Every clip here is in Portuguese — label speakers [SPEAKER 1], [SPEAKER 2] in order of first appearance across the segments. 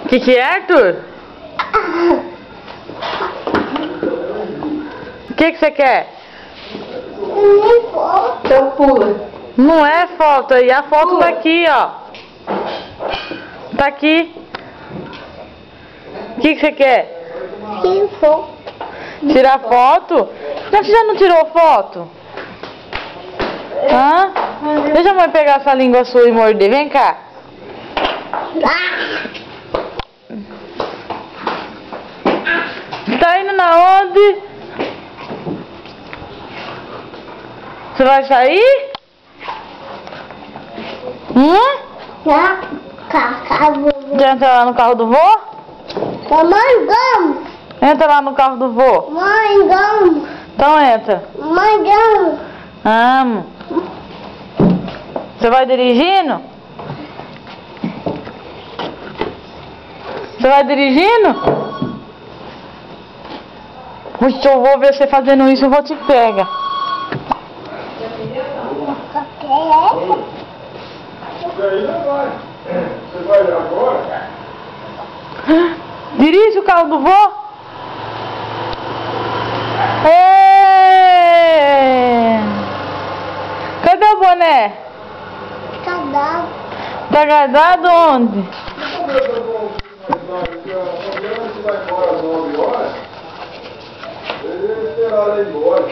[SPEAKER 1] Que é, Arthur? O que você quer?
[SPEAKER 2] Então pula.
[SPEAKER 1] Não é foto, e a foto tá aqui, ó. Tá aqui. O que você quer? Tirar foto? Mas você já não tirou foto? Hã? Deixa a mãe pegar essa língua sua e morder. Vem cá. Tá indo na onde? Você vai sair? Já entra lá no carro do vô?
[SPEAKER 3] Mamãe, vamos!
[SPEAKER 1] Entra lá no carro do vô.
[SPEAKER 3] Mãe, vamos!
[SPEAKER 1] Então entra.
[SPEAKER 3] Mãe, vamos!
[SPEAKER 1] Amo. Você vai dirigindo? Você vai dirigindo? Puxa, eu vou ver você fazendo isso, eu vou te pegar.
[SPEAKER 4] Você vai agora?
[SPEAKER 1] Dirige o carro do vô. Ê! Cadê o boné?
[SPEAKER 3] Cadê?
[SPEAKER 1] Tá guardado onde?
[SPEAKER 4] Você vai embora às 9 horas? Ele esperar ela ir embora.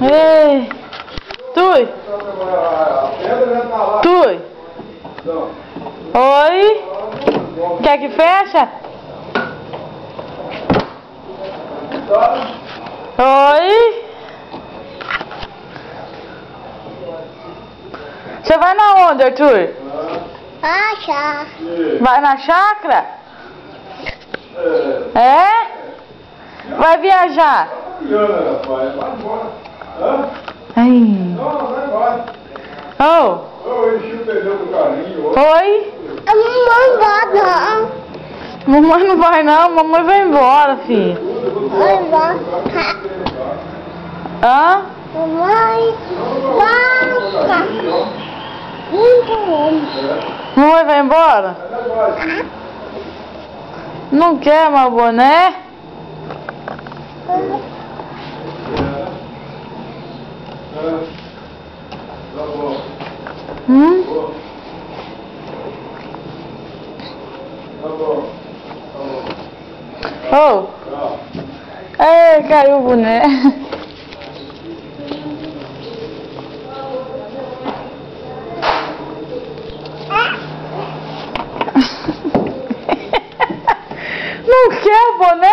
[SPEAKER 1] Ei! Tui! Tui! Oi! Quer que fecha? Oi! Você vai na onde, Arthur?
[SPEAKER 3] Acha?
[SPEAKER 1] Vai na chácara? É? Vai viajar?
[SPEAKER 4] Vai embora.
[SPEAKER 1] Ai.
[SPEAKER 4] Não, vai embora.
[SPEAKER 1] Oh!
[SPEAKER 4] Eu enchi o pneu do carrinho.
[SPEAKER 1] Oi?
[SPEAKER 3] A mamãe vai não.
[SPEAKER 1] Mamãe não vai não, mamãe vai embora, filho.
[SPEAKER 3] Mamãe vai.
[SPEAKER 1] Hã?
[SPEAKER 3] Mamãe vai.
[SPEAKER 1] Mamãe vai embora? Não quer mais boné?
[SPEAKER 4] Tá bom. Tá bom.
[SPEAKER 1] Oh! É, caiu o boné. Não quer boné?